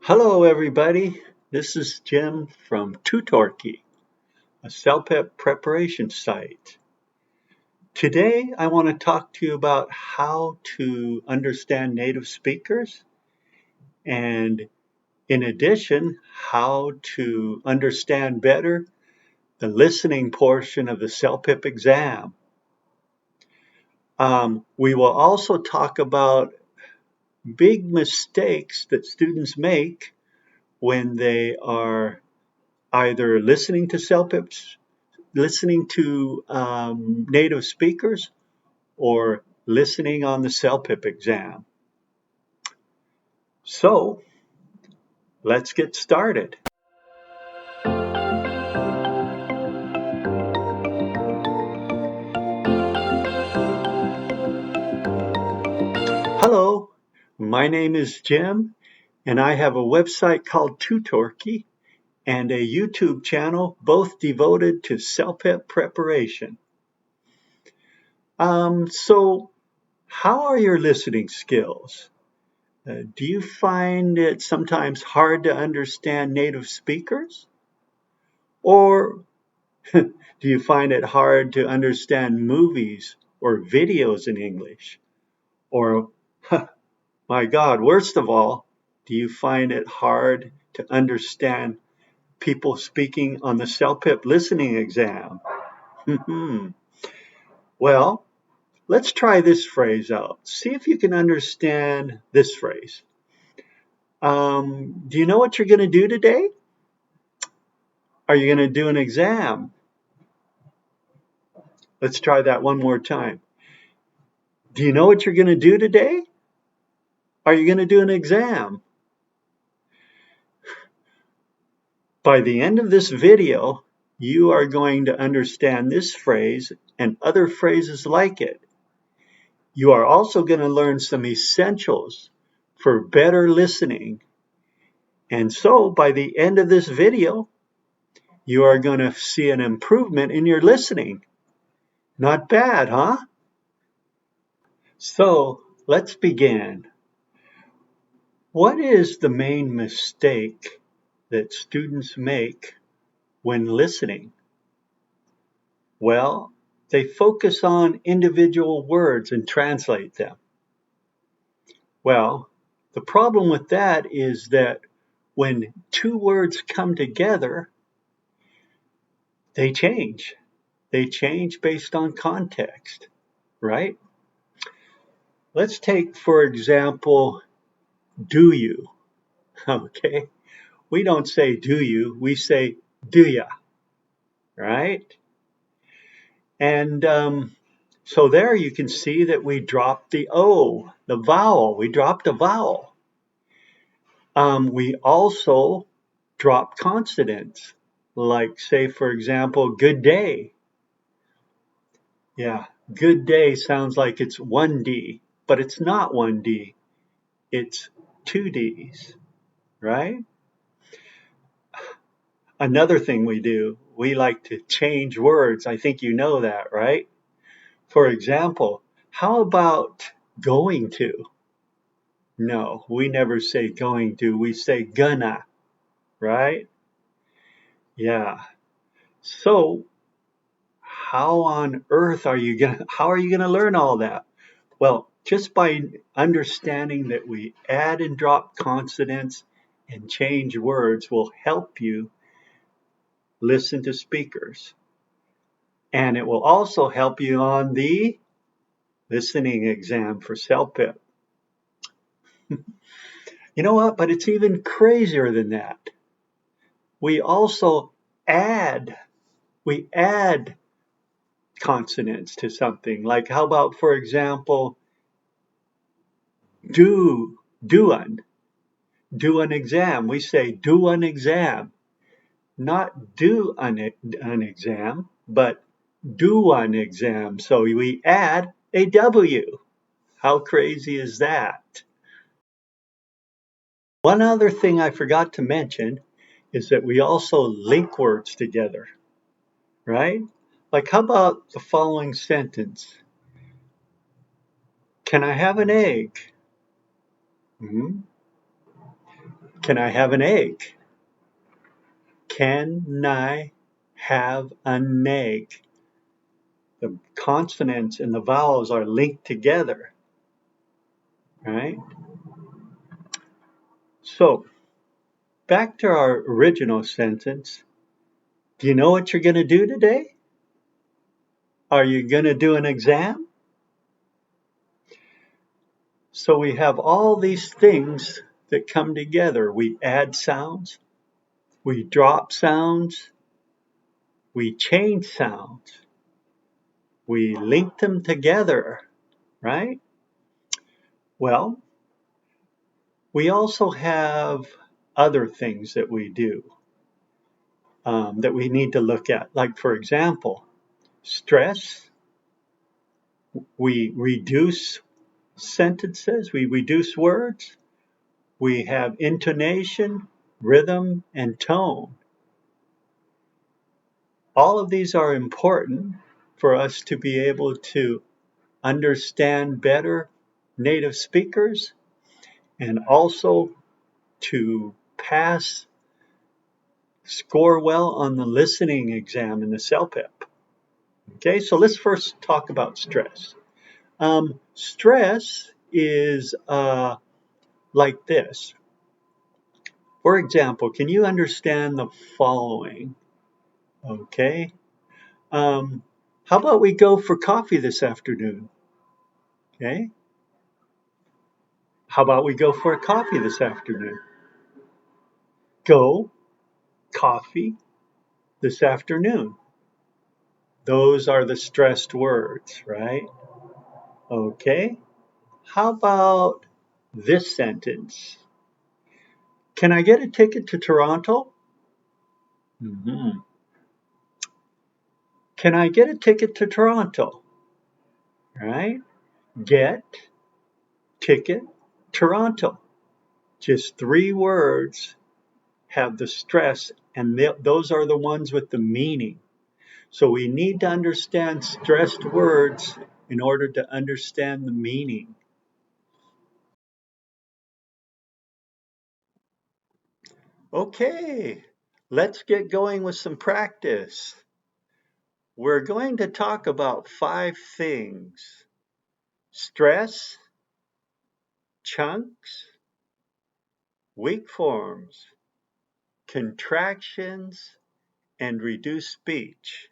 Hello everybody, this is Jim from Tutorkey, a CELPIP preparation site. Today I want to talk to you about how to understand native speakers and in addition how to understand better the listening portion of the CELPIP exam. We will also talk about big mistakes that students make when they are either listening to native speakers or listening on the CELPIP exam. So let's get started. Hello, my name is Jim and I have a website called Tutorkey and a YouTube channel both devoted to CELPIP preparation. So how are your listening skills? Do you find it sometimes hard to understand native speakers? Or do you find it hard to understand movies or videos in English? Or, my God, worst of all, do you find it hard to understand people speaking on the CELPIP listening exam? Well, let's try this phrase out. See if you can understand this phrase. Do you know what you're going to do today? Are you going to do an exam? Let's try that one more time. Do you know what you're going to do today? Are you going to do an exam? By the end of this video, you are going to understand this phrase and other phrases like it. You are also going to learn some essentials for better listening. And so by the end of this video, you are going to see an improvement in your listening. Not bad, huh? So let's begin. What is the main mistake that students make when listening? Well, they focus on individual words and translate them. Well, the problem with that is that when two words come together, they change. They change based on context, right? Let's take, for example, do you, okay? We don't say do you, we say do ya, right? And so there you can see that we dropped the O, the vowel. We dropped a vowel. We also dropped consonants, like say, for example, good day. Yeah, good day sounds like it's one D, but it's not one D. It's two Ds, right? Another thing we do, we like to change words. I think you know that, right? For example, how about going to? No, we never say going to, we say gonna, right? Yeah. So how on earth how are you gonna learn all that? Well, just by understanding that we add and drop consonants and change words will help you listen to speakers. And it will also help you on the listening exam for CELPIP. You know what? But it's even crazier than that. We also add consonants to something. Like how about, for example, do an exam. We say do an exam. Not do an exam, but do an exam. So we add a W. How crazy is that? One other thing I forgot to mention is that we also link words together, right? Like how about the following sentence? Can I have an egg? Can I have an egg? Can I have an egg? The consonants and the vowels are linked together, right? So back to our original sentence. Do you know what you're going to do today? Are you going to do an exam? So we have all these things that come together. We add sounds, we drop sounds, we change sounds, we link them together, right? Well, we also have other things that we do that we need to look at. Like, for example, stress. We reduce sentences, we reduce words. We have intonation, rhythm, and tone. All of these are important for us to be able to understand better native speakers and also to score well on the listening exam in the CELPIP. Okay, so let's first talk about stress. Stress is like this. For example, can you understand the following? Okay. How about we go for coffee this afternoon? Okay. How about we go for a coffee this afternoon? Go, coffee, this afternoon. Those are the stressed words, right? Okay. How about this sentence? Can I get a ticket to Toronto? Mm-hmm. Can I get a ticket to Toronto? Right? Get, ticket, Toronto. Just 3 words have the stress, and those are the ones with the meaning. So we need to understand stressed words in order to understand the meaning. Okay, let's get going with some practice. We're going to talk about 5 things: stress, chunks, weak forms, contractions, and reduced speech.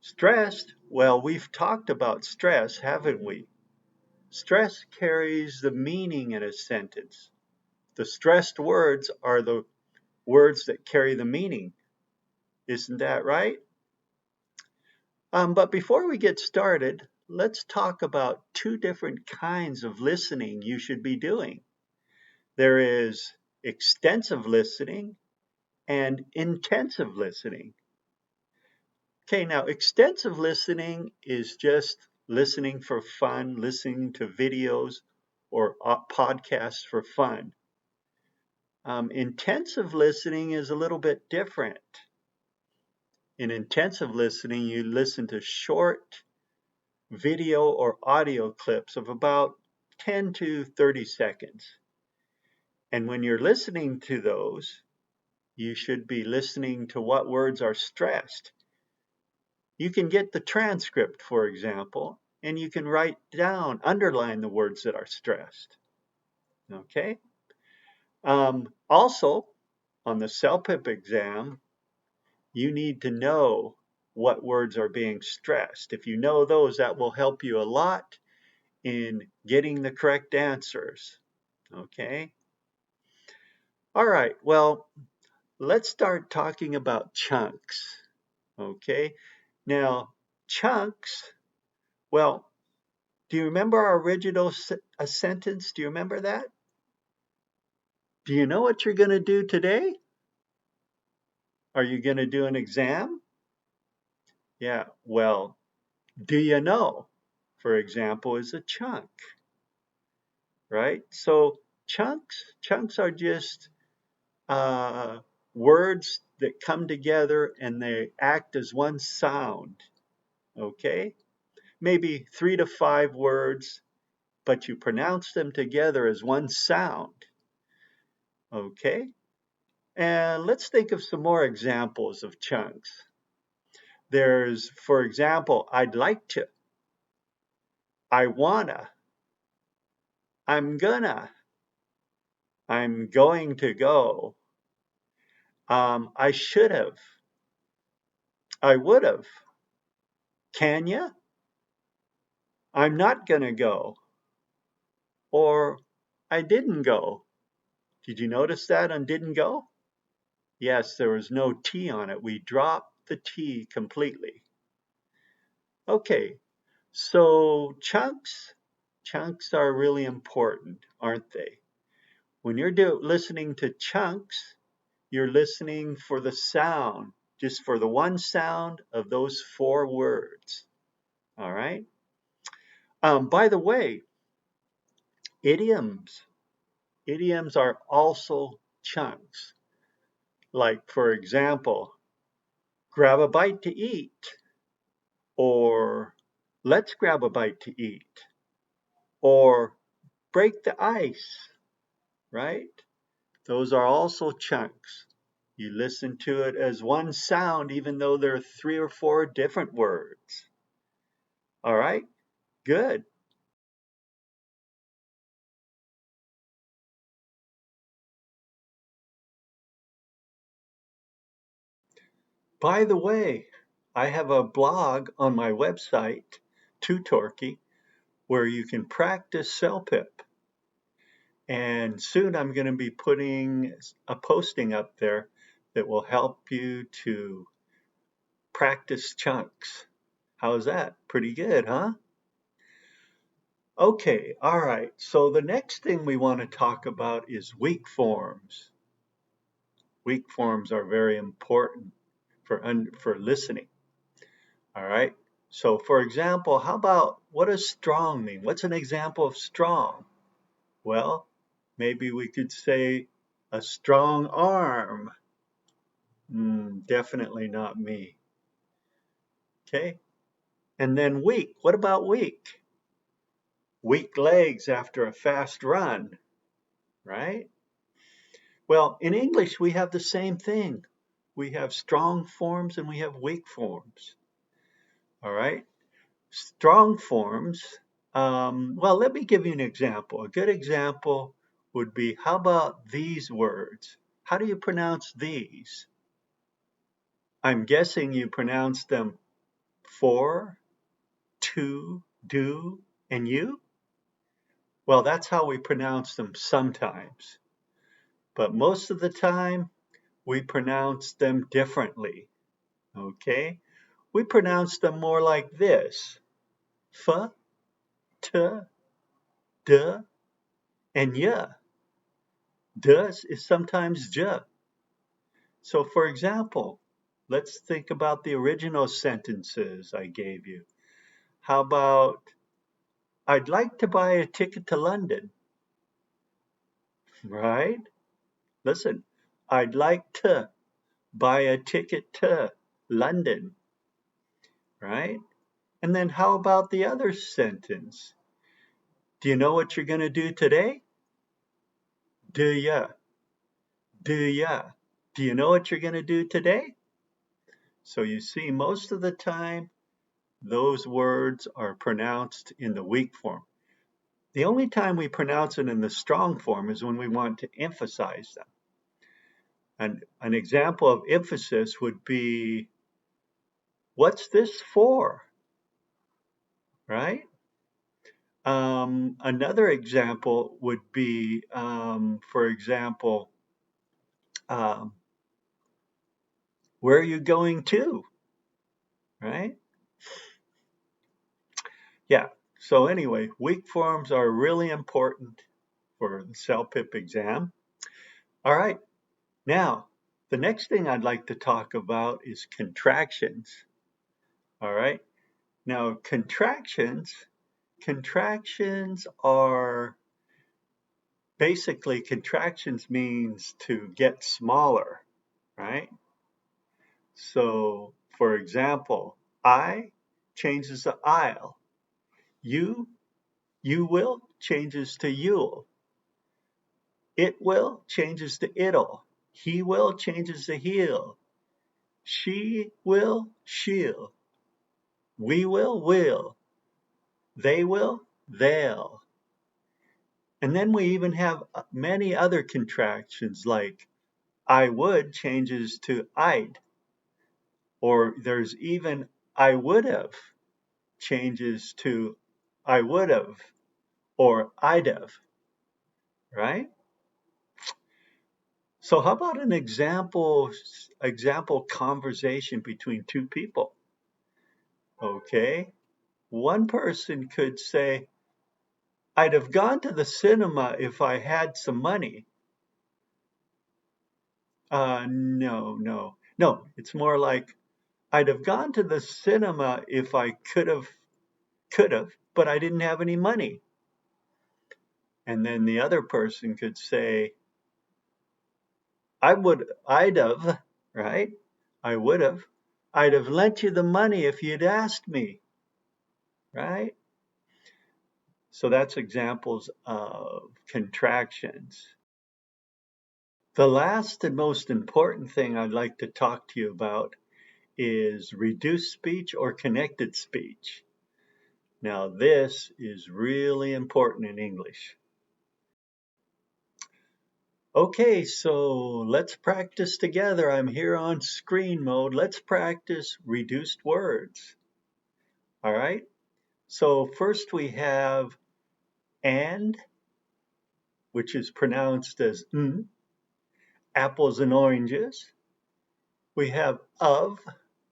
Stressed, well, we've talked about stress, haven't we? Stress carries the meaning in a sentence. The stressed words are the words that carry the meaning. Isn't that right? But before we get started, let's talk about 2 different kinds of listening you should be doing. There is extensive listening and intensive listening. Okay, now extensive listening is just listening for fun, listening to videos or podcasts for fun. Intensive listening is a little bit different. In intensive listening, you listen to short video or audio clips of about 10 to 30 seconds. And when you're listening to those, you should be listening to what words are stressed. You can get the transcript, for example, and you can write down, underline the words that are stressed. Okay? Also, on the CELPIP exam, you need to know what words are being stressed. If you know those, that will help you a lot in getting the correct answers. Okay? All right, well, let's start talking about chunks. Okay? Now, chunks, well, do you remember our original sentence? Do you remember that? Do you know what you're going to do today? Are you going to do an exam? Yeah, well, do you know, for example, is a chunk, right? So chunks are just words that come together and they act as one sound, okay? Maybe 3 to 5 words, but you pronounce them together as one sound. Okay? And let's think of some more examples of chunks. There's, for example, I'd like to, I wanna, I'm gonna, I'm going to go, I should have, I would have, can ya? I'm not gonna go, or I didn't go. Did you notice that on didn't go? Yes, there was no T on it. We dropped the T completely. Okay, so chunks are really important, aren't they? When you're listening to chunks, you're listening for the sound, just for the one sound of those four words. All right? By the way, idioms. Idioms are also chunks. Like, for example, grab a bite to eat, or let's grab a bite to eat, or break the ice, right? Those are also chunks. You listen to it as one sound, even though there are 3 or 4 different words. All right, good. By the way, I have a blog on my website, Tutorky, where you can practice CELPIP. And soon I'm going to be putting a posting up there that will help you to practice chunks. How's that? Pretty good, huh? Okay, all right. So the next thing we want to talk about is weak forms. Weak forms are very important for listening. All right. So for example, how about what does strong mean? What's an example of strong? Well, maybe we could say a strong arm. Definitely not me. Okay. And then weak. What about weak? Weak legs after a fast run, right? Well, in English, we have the same thing. We have strong forms and we have weak forms. All right. Strong forms. Well, let me give you an example. A good example would be, how about these words? How do you pronounce these? I'm guessing you pronounce them for, to, do, and you? Well, that's how we pronounce them sometimes. But most of the time, we pronounce them differently. Okay? We pronounce them more like this. F, t, d, and y. Does is sometimes j. So for example, let's think about the original sentences I gave you. How about, I'd like to buy a ticket to London, right? Listen, I'd like to buy a ticket to London, right? And then how about the other sentence? Do you know what you're going to do today? Do ya? Do ya? Do you know what you're going to do today? So you see, most of the time, those words are pronounced in the weak form. The only time we pronounce it in the strong form is when we want to emphasize them. And an example of emphasis would be, what's this for? Right? Another example would be, for example, um, where are you going to? Right? Yeah. So anyway, weak forms are really important for the CELPIP exam. All right. Now, the next thing I'd like to talk about is contractions. All right. Now, contractions are basically, contractions means to get smaller, right? So, for example, I changes to I'll. You will changes to you'll. It will changes to it'll. He will changes to he'll. She will, she'll. We will. They will, they'll. And then we even have many other contractions like I would changes to I'd. Or there's even I would have changes to I would have or I'd have, right? So how about an example conversation between two people? Okay. One person could say, I'd have gone to the cinema if I had some money. No. It's more like I'd have gone to the cinema if I could have, but I didn't have any money. And then the other person could say, I'd have, right? I would have. I'd have lent you the money if you'd asked me, right? So that's examples of contractions. The last and most important thing I'd like to talk to you about is reduced speech or connected speech. Now, this is really important in English. Okay, so let's practice together. I'm here on screen mode. Let's practice reduced words. All right? So first we have and, which is pronounced as n, apples and oranges. We have of,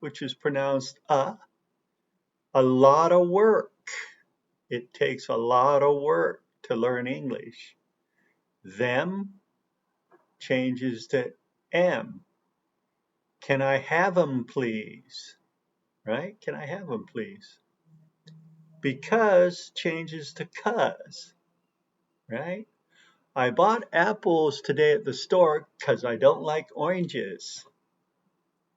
which is pronounced a lot of work. It takes a lot of work to learn English. Them changes to am. Can I have 'em, please? Right? Can I have 'em, please? Because changes to 'cause. Right? I bought apples today at the store because I don't like oranges.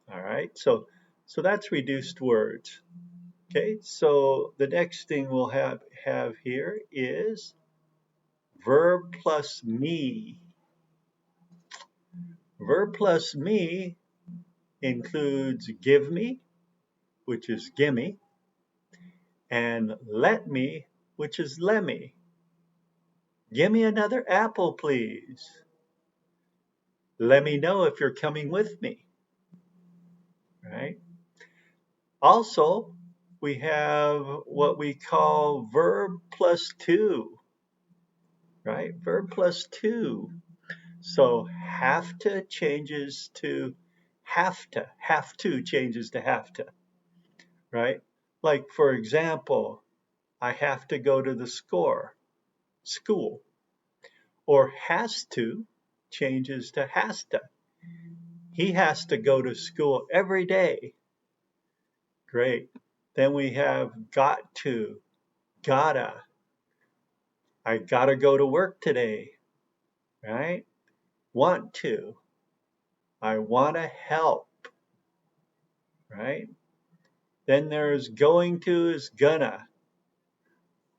All right, so that's reduced words. Okay, so the next thing we'll have here is verb plus me. Verb plus me includes give me, which is gimme, and let me, which is lemme. Give me another apple, please. Let me know if you're coming with me. Right? Also, we have what we call verb plus to. Right? Verb plus to. So have to changes to have to. Have to changes to have to. Right? Like, for example, I have to go to the school. Or has to changes to has to. He has to go to school every day. Great. Then we have got to, gotta. I gotta go to work today, right? Want to. I wanna help, right? Then there's going to is gonna.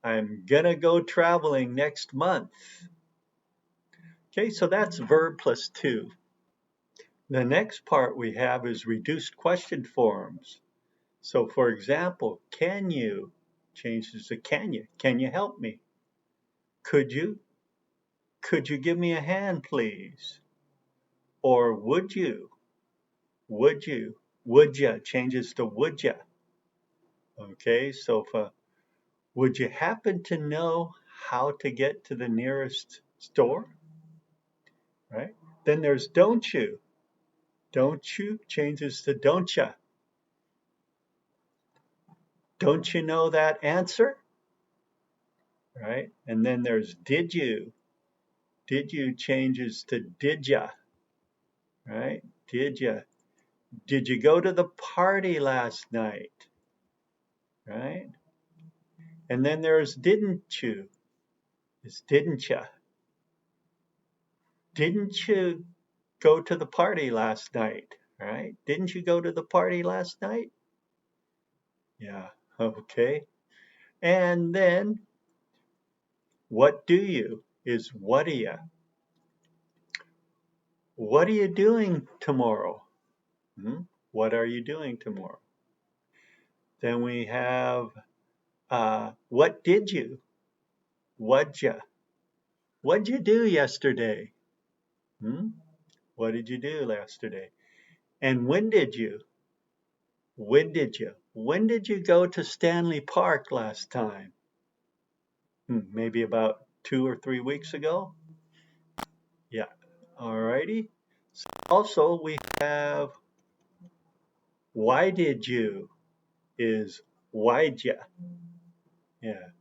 I'm gonna go traveling next month. Okay, so that's verb plus to. The next part we have is reduced question forms. So for example, can you changes to can you? Can you help me? Could you? Could you give me a hand, please? Or would you? Would you? Would ya changes to would ya. Okay, so would you happen to know how to get to the nearest store? Right? Then there's don't you. Don't you changes to don't ya. Don't you know that answer? Right? And then there's did you. Did you changes to did ya. Right? Did ya. Did you go to the party last night? Right? And then there's didn't you. It's didn't ya. Didn't you go to the party last night? Right? Didn't you go to the party last night? Yeah. Okay. And then what do you is what do ya. What are you doing tomorrow? What are you doing tomorrow? Then we have, what did you? What'd you? What'd you do yesterday? What did you do yesterday? And when did you? When did you? When did you go to Stanley Park last time? Maybe about 2 or 3 weeks ago? Yeah. Alrighty. Also, we have why did you is why'd ya? Yeah.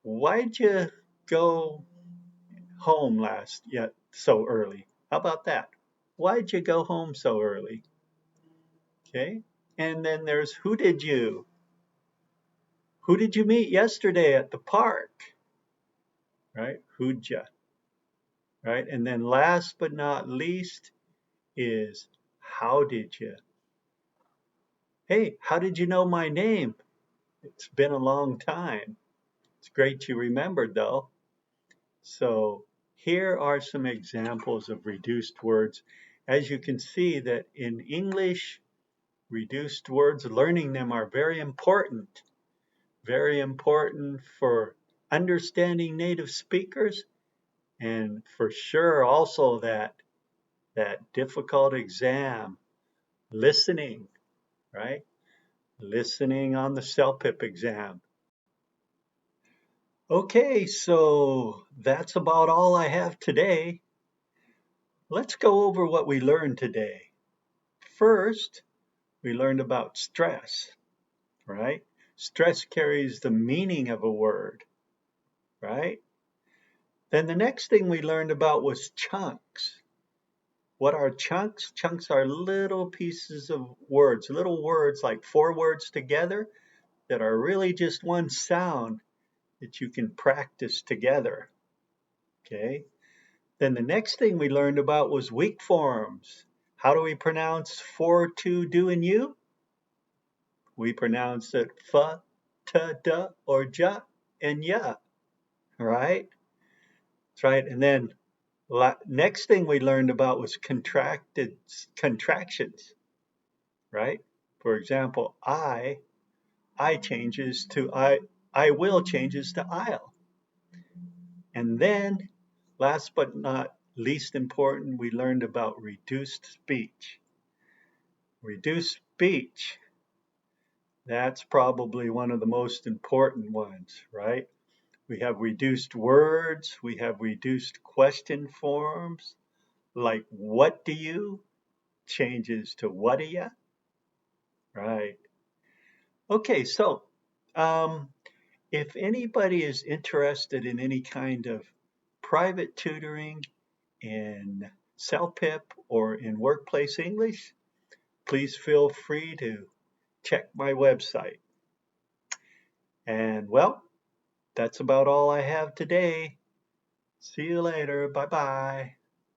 Why'd you go home so early? How about that? Why'd you go home so early? Okay. And then there's who did you? Who did you meet yesterday at the park? Right? Who'd ya? Right? And then last but not least is how did you? Hey, how did you know my name? It's been a long time. It's great you remembered though. So here are some examples of reduced words. As you can see that in English, reduced words, learning them are very important. Very important for understanding native speakers, and for sure also that difficult exam, listening, right? Listening on the CELPIP exam. Okay, so that's about all I have today. Let's go over what we learned today. First, we learned about stress, right? Stress carries the meaning of a word, right? Then the next thing we learned about was chunks. What are chunks? Chunks are little pieces of words, little words like 4 words together that are really just one sound that you can practice together. Okay. Then the next thing we learned about was weak forms. How do we pronounce for, to, do, and you? We pronounce it fa, ta, da, or ja, and ya, right? That's right. And then next thing we learned about was contractions, right? For example, I changes to I will changes to I'll. And then last but not least important, we learned about reduced speech. Reduced speech, that's probably one of the most important ones, right? We have reduced words, we have reduced question forms, like what do you changes to what do ya, right? Okay, so if anybody is interested in any kind of private tutoring in CELPIP or in workplace English, please feel free to check my website. And well, that's about all I have today. See you later. Bye-bye.